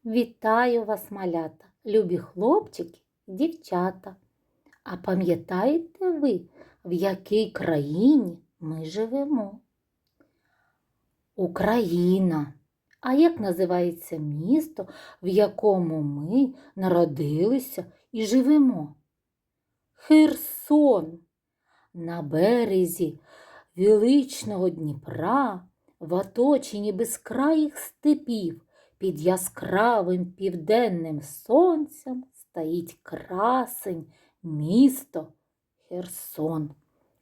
Вітаю вас, малята, любі хлопчики і дівчата. А пам'ятаєте ви, в якій країні ми живемо? Україна. А як називається місто, в якому ми народилися і живемо? Херсон. На березі величного Дніпра, в оточенні безкраїх степів, під яскравим південним сонцем стоїть красень місто Херсон.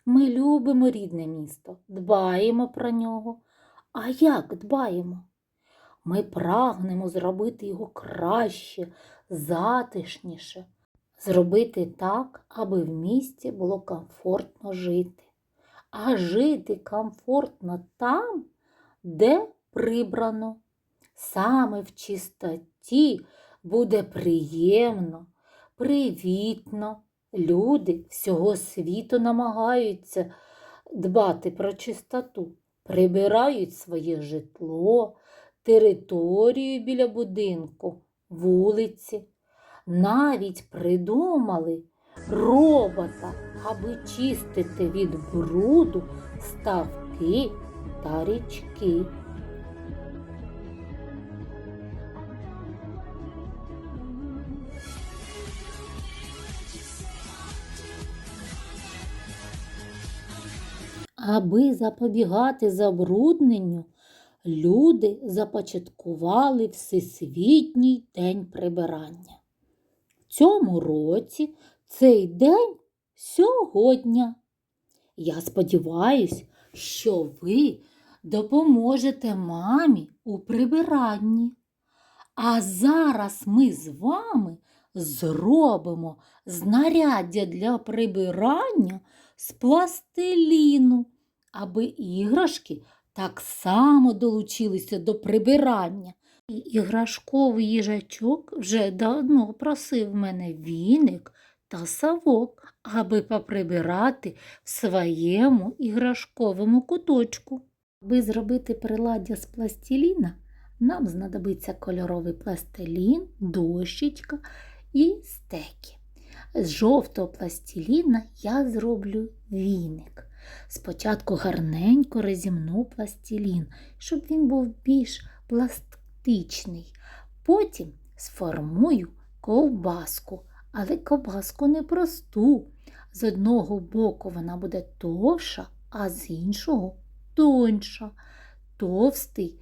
Ми любимо рідне місто, дбаємо про нього. А як дбаємо? Ми прагнемо зробити його краще, затишніше, зробити так, аби в місті було комфортно жити. А жити комфортно там, де прибрано. Саме в чистоті буде приємно, привітно. Люди всього світу намагаються дбати про чистоту, прибирають своє житло, територію біля будинку, вулиці. Навіть придумали робота, аби чистити від бруду ставки та річки. Аби запобігати забрудненню, люди започаткували Всесвітній день прибирання. В цьому році цей день сьогодні. Я сподіваюсь, що ви допоможете мамі у прибиранні. А зараз ми з вами зробимо знаряддя для прибирання з пластиліну, аби іграшки так само долучилися до прибирання. І іграшковий їжачок вже давно просив мене віник та совок, аби поприбирати в своєму іграшковому куточку. Аби зробити приладдя з пластиліна, нам знадобиться кольоровий пластилін, дощечка і стеки. З жовтого пластиліна я зроблю віник. Спочатку гарненько розімну пластилін, щоб він був більш пластичний. Потім сформую ковбаску, але ковбаску не просту. З одного боку вона буде товша, а з іншого тоньша. Товстий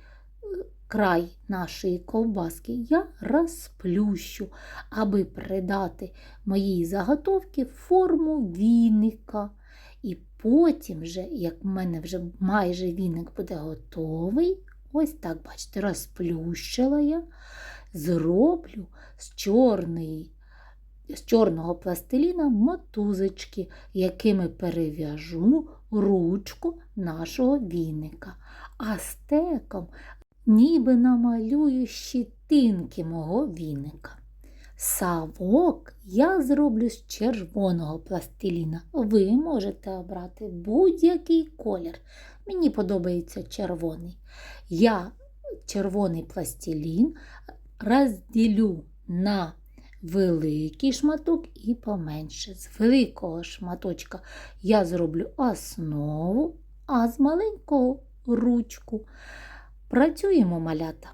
край нашої ковбаски я розплющу, аби придати моїй заготовці форму віника. І потім, як в мене вже майже віник буде готовий, ось так, бачите, розплющила я, зроблю з чорного пластиліна мотузочки, якими перев'яжу ручку нашого віника. А стеком ніби намалюю щітинки мого віника. Совок я зроблю з червоного пластиліна. Ви можете обрати будь-який колір. Мені подобається червоний. Я червоний пластилін розділю на великий шматок і поменше. З великого шматочка я зроблю основу, а з маленького ручку. Працюємо, малята.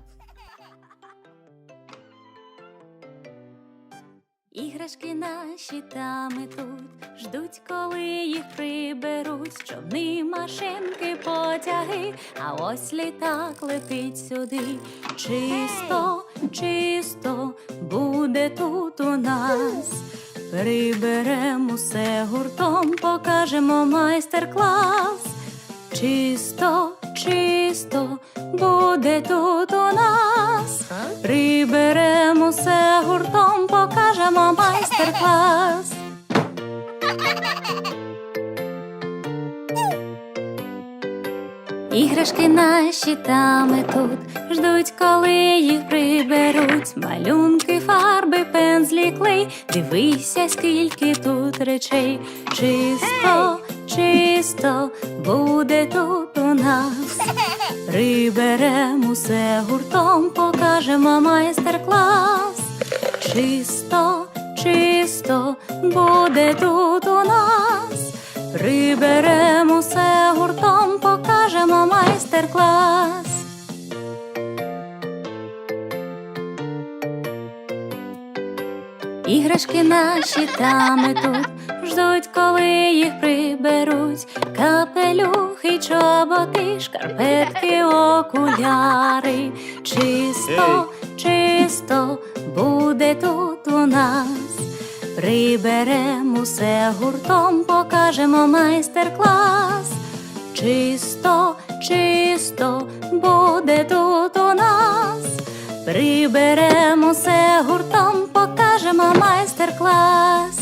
Іграшки наші там і тут, ждуть, коли їх приберуть. Човни, машинки, потяги, а ось літак летить сюди. Чисто, чисто буде тут у нас. Приберемо все гуртом, покажемо майстер-клас. Чисто, чисто буде тут у нас. Приберемо все гуртом, покажемо майстер-клас. Іграшки наші там і тут, ждуть, коли їх приберуть. Малюнки, фарби, пензлі, клей, дивися, скільки тут речей. Чисто, чисто буде тут у нас. Приберем усе гуртом, покажемо майстер-клас. Чисто, чисто буде тут у нас. Приберем усе гуртом, покажемо майстер-клас. Іграшки наші там і тут ждуть, коли їх приберуть. Капелюхи, чоботи, шкарпетки, окуляри. Чисто, чисто буде тут у нас. Приберем усе гуртом, покажемо майстер-клас. Чисто, чисто буде тут у нас. Приберем усе гуртом, покажемо майстер-клас.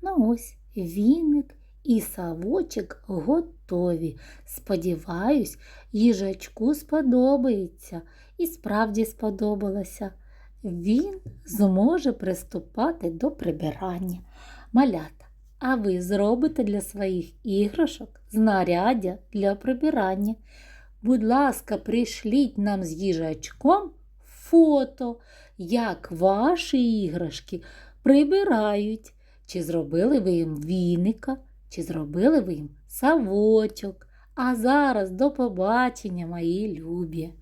Ну ось, віник і совочок готові. Сподіваюсь, їжачку сподобається. І справді сподобалося. Він зможе приступати до прибирання. Малята, а ви зробите для своїх іграшок знаряддя для прибирання? Будь ласка, пришліть нам з їжачком фото, як ваші іграшки прибирають. Чи зробили ви їм віника, чи зробили ви їм совочок. А зараз до побачення, мої любі!